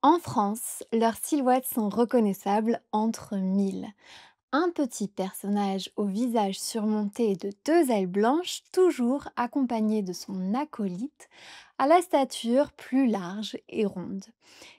En France, leurs silhouettes sont reconnaissables entre mille. Un petit personnage au visage surmonté de deux ailes blanches, toujours accompagné de son acolyte, à la stature plus large et ronde.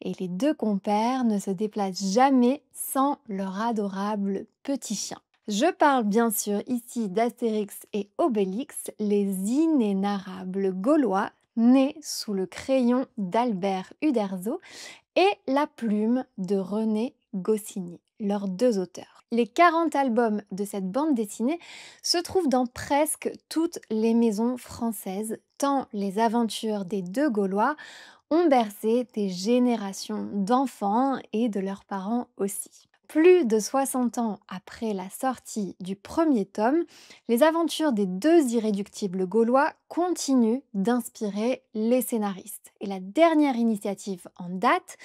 Et les deux compères ne se déplacent jamais sans leur adorable petit chien. Je parle bien sûr ici d'Astérix et Obélix, les inénarrables Gaulois nés sous le crayon d'Albert Uderzo et la plume de René Goscinny, leurs deux auteurs. Les 40 albums de cette bande dessinée se trouvent dans presque toutes les maisons françaises, tant les aventures des deux Gaulois ont bercé des générations d'enfants et de leurs parents aussi. Plus de 60 ans après la sortie du premier tome, les aventures des deux irréductibles Gaulois continuent d'inspirer les scénaristes. Et la dernière initiative en date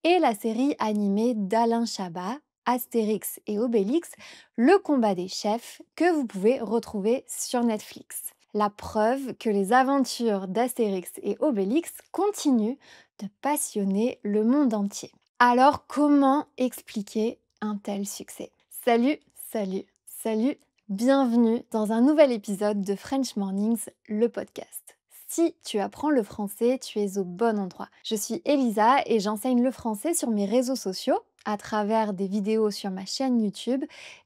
est la série animée d'Alain Chabat, Astérix et Obélix, le combat des chefs, que vous pouvez retrouver sur Netflix. La preuve que les aventures d'Astérix et Obélix continuent de passionner le monde entier. Alors comment expliquer un tel succès? Salut, salut, salut, bienvenue dans un nouvel épisode de French Mornings, le podcast. Si tu apprends le français, tu es au bon endroit. Je suis Elisa et j'enseigne le français sur mes réseaux sociaux à travers des vidéos sur ma chaîne YouTube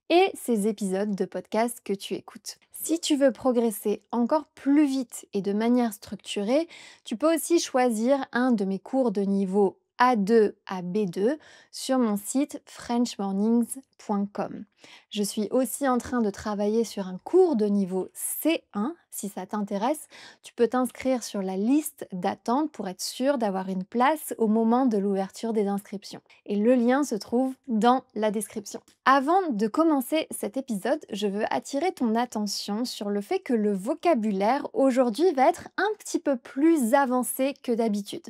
et ces épisodes de podcast que tu écoutes. Si tu veux progresser encore plus vite et de manière structurée, tu peux aussi choisir un de mes cours de niveau A2 à B2 sur mon site frenchmornings.com. Je suis aussi en train de travailler sur un cours de niveau C1. Si ça t'intéresse, tu peux t'inscrire sur la liste d'attente pour être sûr d'avoir une place au moment de l'ouverture des inscriptions. Et le lien se trouve dans la description. Avant de commencer cet épisode, je veux attirer ton attention sur le fait que le vocabulaire aujourd'hui va être un petit peu plus avancé que d'habitude.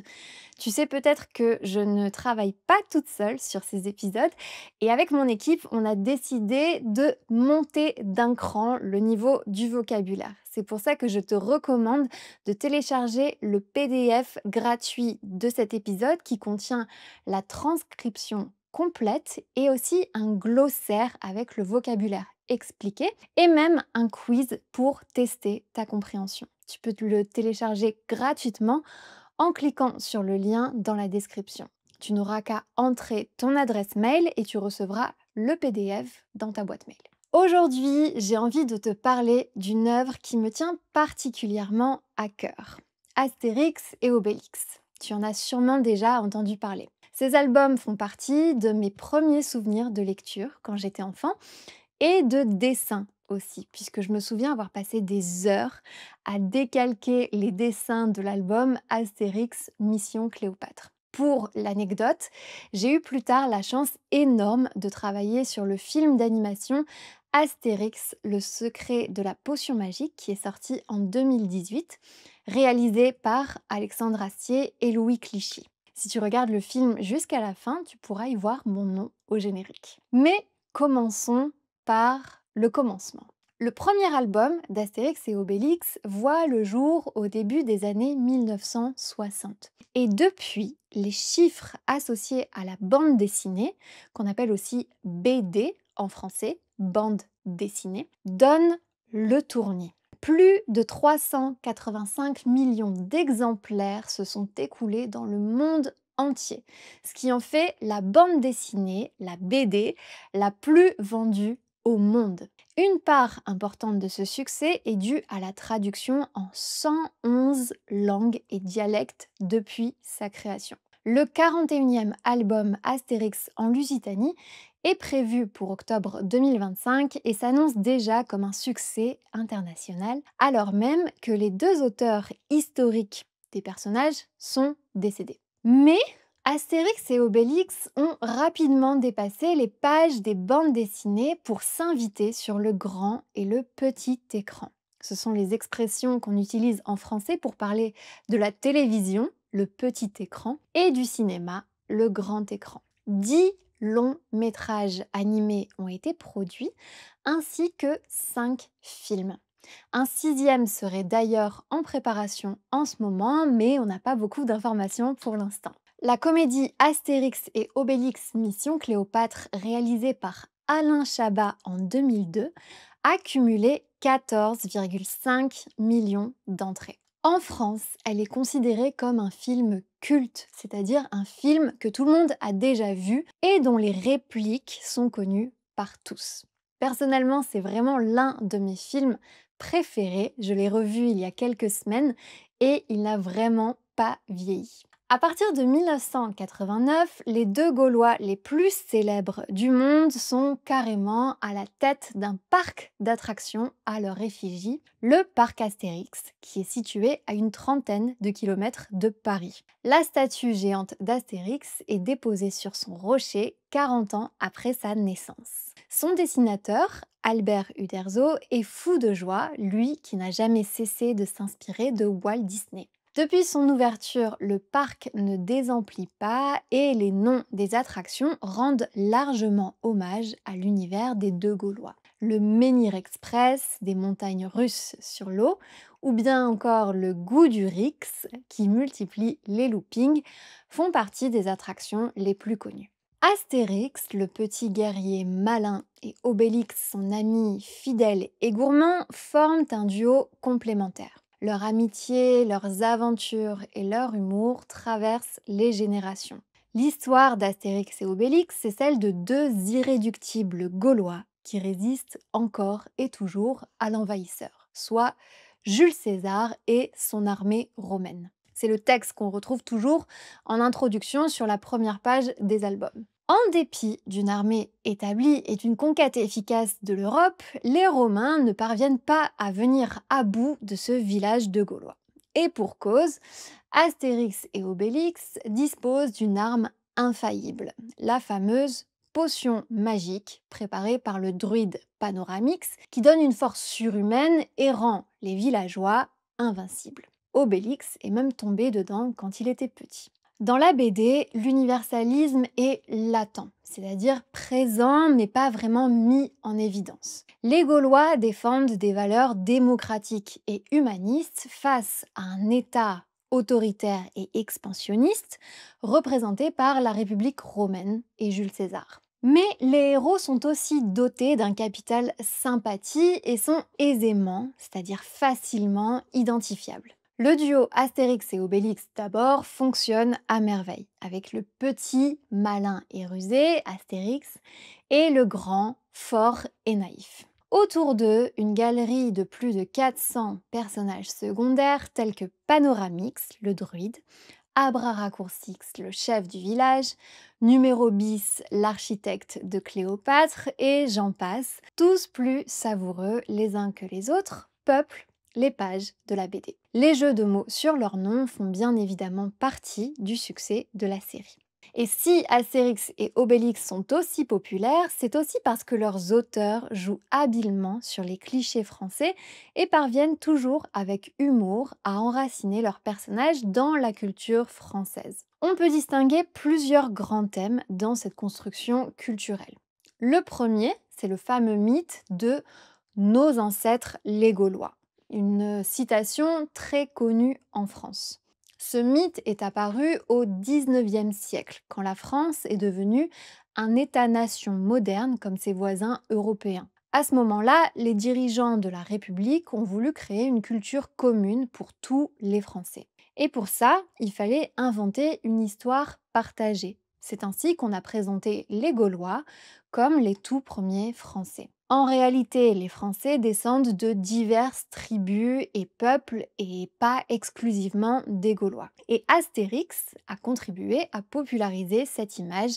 Tu sais peut-être que je ne travaille pas toute seule sur ces épisodes et avec mon équipe, on a décidé de monter d'un cran le niveau du vocabulaire. C'est pour ça que je te recommande de télécharger le PDF gratuit de cet épisode qui contient la transcription complète et aussi un glossaire avec le vocabulaire expliqué et même un quiz pour tester ta compréhension. Tu peux le télécharger gratuitement en cliquant sur le lien dans la description. Tu n'auras qu'à entrer ton adresse mail et tu recevras le PDF dans ta boîte mail. Aujourd'hui, j'ai envie de te parler d'une œuvre qui me tient particulièrement à cœur. Astérix et Obélix. Tu en as sûrement déjà entendu parler. Ces albums font partie de mes premiers souvenirs de lecture quand j'étais enfant et de dessin aussi, puisque je me souviens avoir passé des heures à décalquer les dessins de l'album Astérix Mission Cléopâtre. Pour l'anecdote, j'ai eu plus tard la chance énorme de travailler sur le film d'animation Astérix, le secret de la potion magique, qui est sorti en 2018, réalisé par Alexandre Astier et Louis Clichy. Si tu regardes le film jusqu'à la fin, tu pourras y voir mon nom au générique. Mais commençons par le commencement. Le premier album d'Astérix et Obélix voit le jour au début des années 1960. Et depuis, les chiffres associés à la bande dessinée, qu'on appelle aussi BD en français, bande dessinée, donnent le tournis. Plus de 385 millions d'exemplaires se sont écoulés dans le monde entier, ce qui en fait la bande dessinée, la BD, la plus vendue au monde. Une part importante de ce succès est due à la traduction en 111 langues et dialectes depuis sa création. Le 41e album Astérix en Lusitanie est prévu pour octobre 2025 et s'annonce déjà comme un succès international, alors même que les deux auteurs historiques des personnages sont décédés. Mais Astérix et Obélix ont rapidement dépassé les pages des bandes dessinées pour s'inviter sur le grand et le petit écran. Ce sont les expressions qu'on utilise en français pour parler de la télévision, le petit écran, et du cinéma, le grand écran. 10 longs métrages animés ont été produits, ainsi que 5 films. Un sixième serait d'ailleurs en préparation en ce moment, mais on n'a pas beaucoup d'informations pour l'instant. La comédie Astérix et Obélix Mission Cléopâtre, réalisée par Alain Chabat en 2002, a cumulé 14,5 millions d'entrées. En France, elle est considérée comme un film culte, c'est-à-dire un film que tout le monde a déjà vu et dont les répliques sont connues par tous. Personnellement, c'est vraiment l'un de mes films préférés. Je l'ai revu il y a quelques semaines et il n'a vraiment pas vieilli. À partir de 1989, les deux Gaulois les plus célèbres du monde sont carrément à la tête d'un parc d'attractions à leur effigie, le parc Astérix, qui est situé à une trentaine de kilomètres de Paris. La statue géante d'Astérix est déposée sur son rocher 40 ans après sa naissance. Son dessinateur, Albert Uderzo, est fou de joie, lui qui n'a jamais cessé de s'inspirer de Walt Disney. Depuis son ouverture, le parc ne désemplit pas et les noms des attractions rendent largement hommage à l'univers des deux Gaulois. Le Menhir Express, des montagnes russes sur l'eau, ou bien encore le Goût du Rix, qui multiplie les loopings, font partie des attractions les plus connues. Astérix, le petit guerrier malin, et Obélix, son ami fidèle et gourmand, forment un duo complémentaire. Leur amitié, leurs aventures et leur humour traversent les générations. L'histoire d'Astérix et Obélix, c'est celle de deux irréductibles Gaulois qui résistent encore et toujours à l'envahisseur, soit Jules César et son armée romaine. C'est le texte qu'on retrouve toujours en introduction sur la première page des albums. En dépit d'une armée établie et d'une conquête efficace de l'Europe, les Romains ne parviennent pas à venir à bout de ce village de Gaulois. Et pour cause, Astérix et Obélix disposent d'une arme infaillible, la fameuse potion magique préparée par le druide Panoramix, qui donne une force surhumaine et rend les villageois invincibles. Obélix est même tombé dedans quand il était petit. Dans la BD, l'universalisme est latent, c'est-à-dire présent mais pas vraiment mis en évidence. Les Gaulois défendent des valeurs démocratiques et humanistes face à un État autoritaire et expansionniste représenté par la République romaine et Jules César. Mais les héros sont aussi dotés d'un capital sympathie et sont aisément, c'est-à-dire facilement, identifiables. Le duo Astérix et Obélix d'abord fonctionne à merveille, avec le petit, malin et rusé, Astérix, et le grand, fort et naïf. Autour d'eux, une galerie de plus de 400 personnages secondaires tels que Panoramix, le druide, Abraraccourcix, le chef du village, Numéro bis, l'architecte de Cléopâtre, et j'en passe, tous plus savoureux les uns que les autres, peuplent les pages de la BD. Les jeux de mots sur leur nom font bien évidemment partie du succès de la série. Et si Astérix et Obélix sont aussi populaires, c'est aussi parce que leurs auteurs jouent habilement sur les clichés français et parviennent toujours avec humour à enraciner leurs personnages dans la culture française. On peut distinguer plusieurs grands thèmes dans cette construction culturelle. Le premier, c'est le fameux mythe de nos ancêtres les Gaulois, une citation très connue en France. Ce mythe est apparu au XIXe siècle, quand la France est devenue un État-nation moderne comme ses voisins européens. À ce moment-là, les dirigeants de la République ont voulu créer une culture commune pour tous les Français. Et pour ça, il fallait inventer une histoire partagée. C'est ainsi qu'on a présenté les Gaulois comme les tout premiers Français. En réalité, les Français descendent de diverses tribus et peuples et pas exclusivement des Gaulois. Et Astérix a contribué à populariser cette image,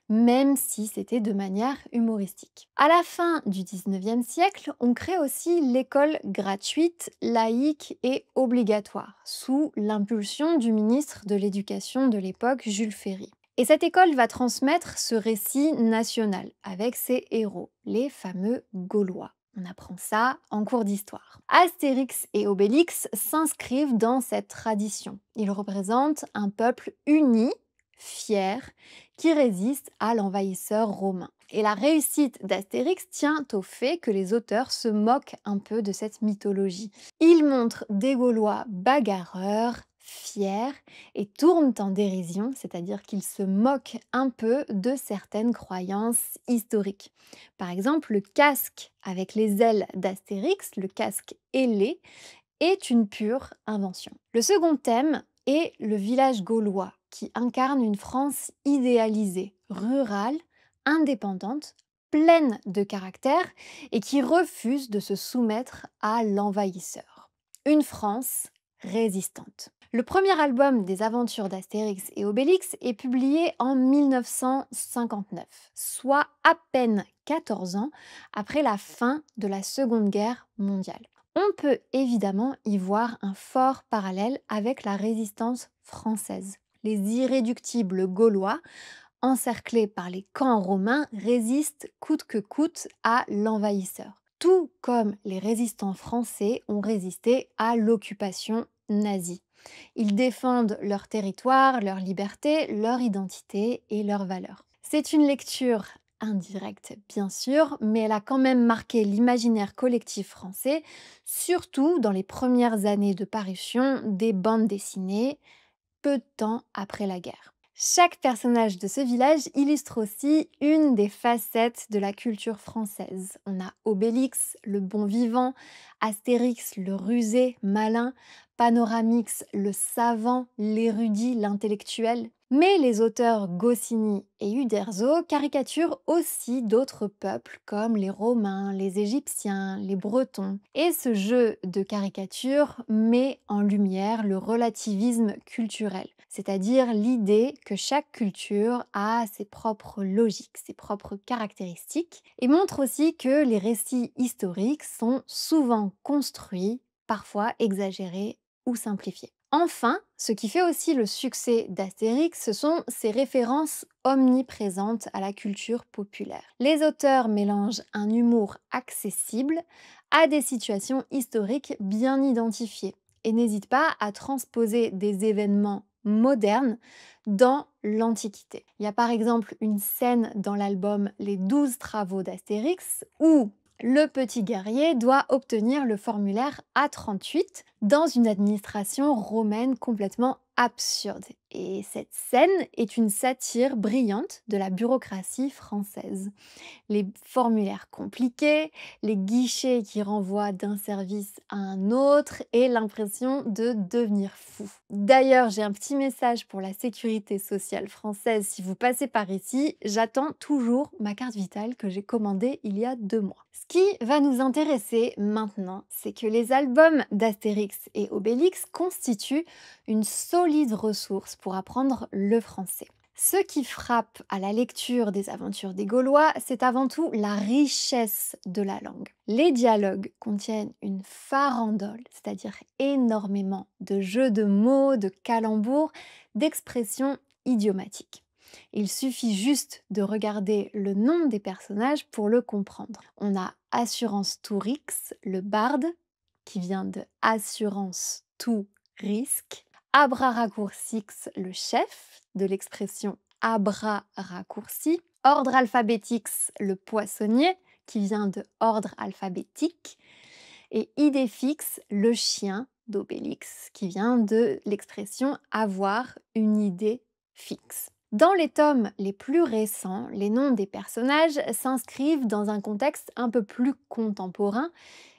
même si c'était de manière humoristique. À la fin du XIXe siècle, on crée aussi l'école gratuite, laïque et obligatoire, sous l'impulsion du ministre de l'Éducation de l'époque, Jules Ferry. Et cette école va transmettre ce récit national avec ses héros, les fameux Gaulois. On apprend ça en cours d'histoire. Astérix et Obélix s'inscrivent dans cette tradition. Ils représentent un peuple uni, fier, qui résiste à l'envahisseur romain. Et la réussite d'Astérix tient au fait que les auteurs se moquent un peu de cette mythologie. Ils montrent des Gaulois bagarreurs, fiers et tournent en dérision, c'est-à-dire qu'ils se moquent un peu de certaines croyances historiques. Par exemple, le casque avec les ailes d'Astérix, le casque ailé, est une pure invention. Le second thème est le village gaulois, qui incarne une France idéalisée, rurale, indépendante, pleine de caractère et qui refuse de se soumettre à l'envahisseur. Une France résistante. Le premier album des aventures d'Astérix et Obélix est publié en 1959, soit à peine 14 ans après la fin de la Seconde Guerre mondiale. On peut évidemment y voir un fort parallèle avec la résistance française. Les irréductibles Gaulois, encerclés par les camps romains, résistent coûte que coûte à l'envahisseur. Tout comme les résistants français ont résisté à l'occupation nazie. Ils défendent leur territoire, leur liberté, leur identité et leurs valeurs. C'est une lecture indirecte, bien sûr, mais elle a quand même marqué l'imaginaire collectif français, surtout dans les premières années de parution des bandes dessinées, peu de temps après la guerre. Chaque personnage de ce village illustre aussi une des facettes de la culture française. On a Obélix, le bon vivant, Astérix, le rusé, malin, Panoramix, le savant, l'érudit, l'intellectuel. Mais les auteurs Goscinny et Uderzo caricaturent aussi d'autres peuples comme les Romains, les Égyptiens, les Bretons. Et ce jeu de caricature met en lumière le relativisme culturel, c'est-à-dire l'idée que chaque culture a ses propres logiques, ses propres caractéristiques, et montre aussi que les récits historiques sont souvent construits, parfois exagérés ou simplifiés. Enfin, ce qui fait aussi le succès d'Astérix, ce sont ses références omniprésentes à la culture populaire. Les auteurs mélangent un humour accessible à des situations historiques bien identifiées et n'hésitent pas à transposer des événements modernes dans l'Antiquité. Il y a par exemple une scène dans l'album Les 12 travaux d'Astérix où le petit guerrier doit obtenir le formulaire A38 dans une administration romaine complètement absurde. Et cette scène est une satire brillante de la bureaucratie française. Les formulaires compliqués, les guichets qui renvoient d'un service à un autre et l'impression de devenir fou. D'ailleurs, j'ai un petit message pour la sécurité sociale française. Si vous passez par ici, j'attends toujours ma carte vitale que j'ai commandée il y a 2 mois. Ce qui va nous intéresser maintenant, c'est que les albums d'Astérix et Obélix constituent une solide ressource pour apprendre le français. Ce qui frappe à la lecture des aventures des Gaulois, c'est avant tout la richesse de la langue. Les dialogues contiennent une farandole, c'est-à-dire énormément de jeux de mots, de calembours, d'expressions idiomatiques. Il suffit juste de regarder le nom des personnages pour le comprendre. On a Assurance Tourix, le barde, qui vient de Assurance tout risque. Abra raccourcix, le chef, de l'expression abra raccourci. Ordre alphabétix, le poissonnier, qui vient de ordre alphabétique. Et idéfix, le chien d'Obélix, qui vient de l'expression avoir une idée fixe. Dans les tomes les plus récents, les noms des personnages s'inscrivent dans un contexte un peu plus contemporain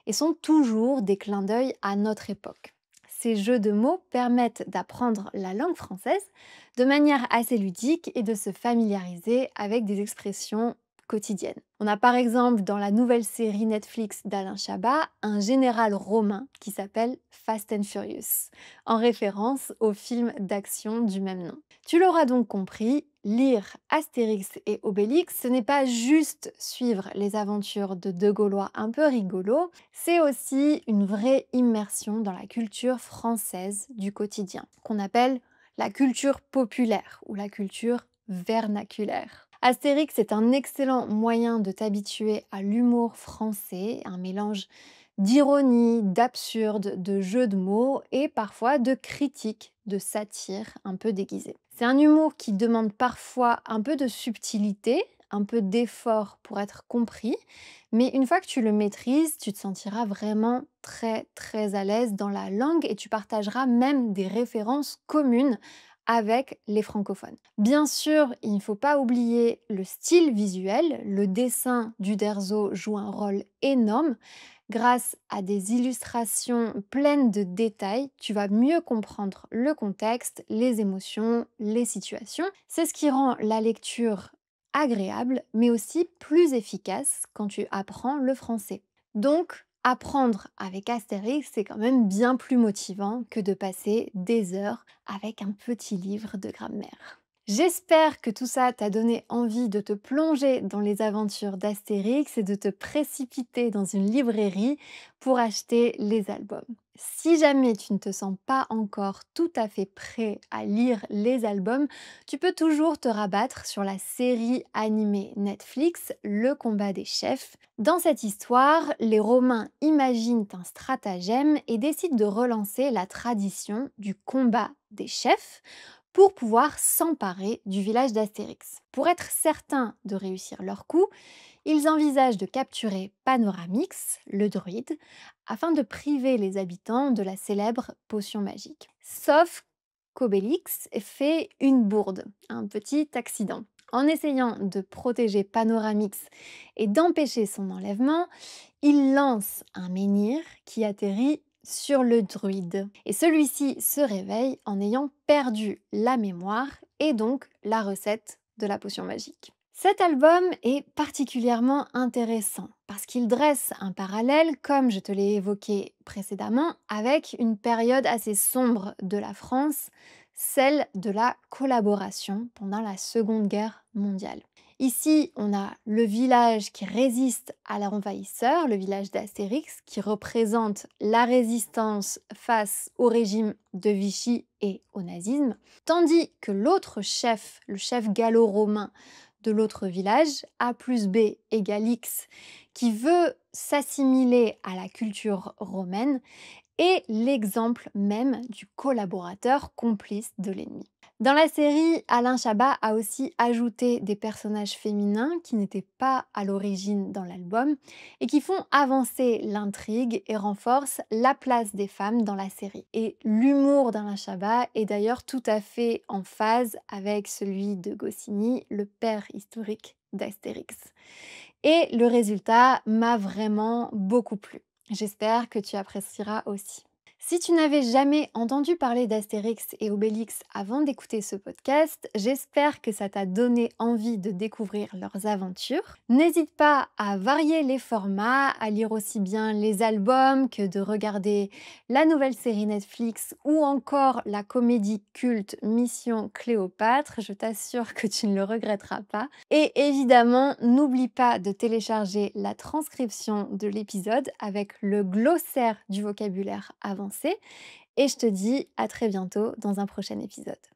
et sont toujours des clins d'œil à notre époque. Ces jeux de mots permettent d'apprendre la langue française de manière assez ludique et de se familiariser avec des expressions quotidiennes. On a par exemple dans la nouvelle série Netflix d'Alain Chabat un général romain qui s'appelle Fast and Furious, en référence au film d'action du même nom. Tu l'auras donc compris, lire Astérix et Obélix, ce n'est pas juste suivre les aventures de deux Gaulois un peu rigolos, c'est aussi une vraie immersion dans la culture française du quotidien, qu'on appelle la culture populaire ou la culture vernaculaire. Astérix est un excellent moyen de t'habituer à l'humour français, un mélange d'ironie, d'absurde, de jeux de mots et parfois de critiques, de satire un peu déguisée. C'est un humour qui demande parfois un peu de subtilité, un peu d'effort pour être compris, mais une fois que tu le maîtrises, tu te sentiras vraiment très très à l'aise dans la langue et tu partageras même des références communes avec les francophones. Bien sûr, il ne faut pas oublier le style visuel. Le dessin d'Uderzo joue un rôle énorme. Grâce à des illustrations pleines de détails, tu vas mieux comprendre le contexte, les émotions, les situations. C'est ce qui rend la lecture agréable, mais aussi plus efficace quand tu apprends le français. Donc, apprendre avec Astérix, c'est quand même bien plus motivant que de passer des heures avec un petit livre de grammaire. J'espère que tout ça t'a donné envie de te plonger dans les aventures d'Astérix et de te précipiter dans une librairie pour acheter les albums. Si jamais tu ne te sens pas encore tout à fait prêt à lire les albums, tu peux toujours te rabattre sur la série animée Netflix Le combat des chefs. Dans cette histoire, les Romains imaginent un stratagème et décident de relancer la tradition du combat des chefs pour pouvoir s'emparer du village d'Astérix. Pour être certains de réussir leur coup, ils envisagent de capturer Panoramix, le druide, afin de priver les habitants de la célèbre potion magique. Sauf qu'Obélix fait une bourde, un petit accident. En essayant de protéger Panoramix et d'empêcher son enlèvement, il lance un menhir qui atterrit sur le druide. Et celui-ci se réveille en ayant perdu la mémoire et donc la recette de la potion magique. Cet album est particulièrement intéressant parce qu'il dresse un parallèle, comme je te l'ai évoqué précédemment, avec une période assez sombre de la France, celle de la collaboration pendant la Seconde Guerre mondiale. Ici, on a le village qui résiste à l'envahisseur, le village d'Astérix, qui représente la résistance face au régime de Vichy et au nazisme, tandis que l'autre chef, le chef gallo-romain de l'autre village, A plus B égale X, qui veut s'assimiler à la culture romaine, est l'exemple même du collaborateur complice de l'ennemi. Dans la série, Alain Chabat a aussi ajouté des personnages féminins qui n'étaient pas à l'origine dans l'album et qui font avancer l'intrigue et renforcent la place des femmes dans la série. Et l'humour d'Alain Chabat est d'ailleurs tout à fait en phase avec celui de Goscinny, le père historique d'Astérix. Et le résultat m'a vraiment beaucoup plu. J'espère que tu apprécieras aussi. Si tu n'avais jamais entendu parler d'Astérix et Obélix avant d'écouter ce podcast, j'espère que ça t'a donné envie de découvrir leurs aventures. N'hésite pas à varier les formats, à lire aussi bien les albums que de regarder la nouvelle série Netflix ou encore la comédie culte Mission Cléopâtre. Je t'assure que tu ne le regretteras pas. Et évidemment, n'oublie pas de télécharger la transcription de l'épisode avec le glossaire du vocabulaire avancé. Et je te dis à très bientôt dans un prochain épisode.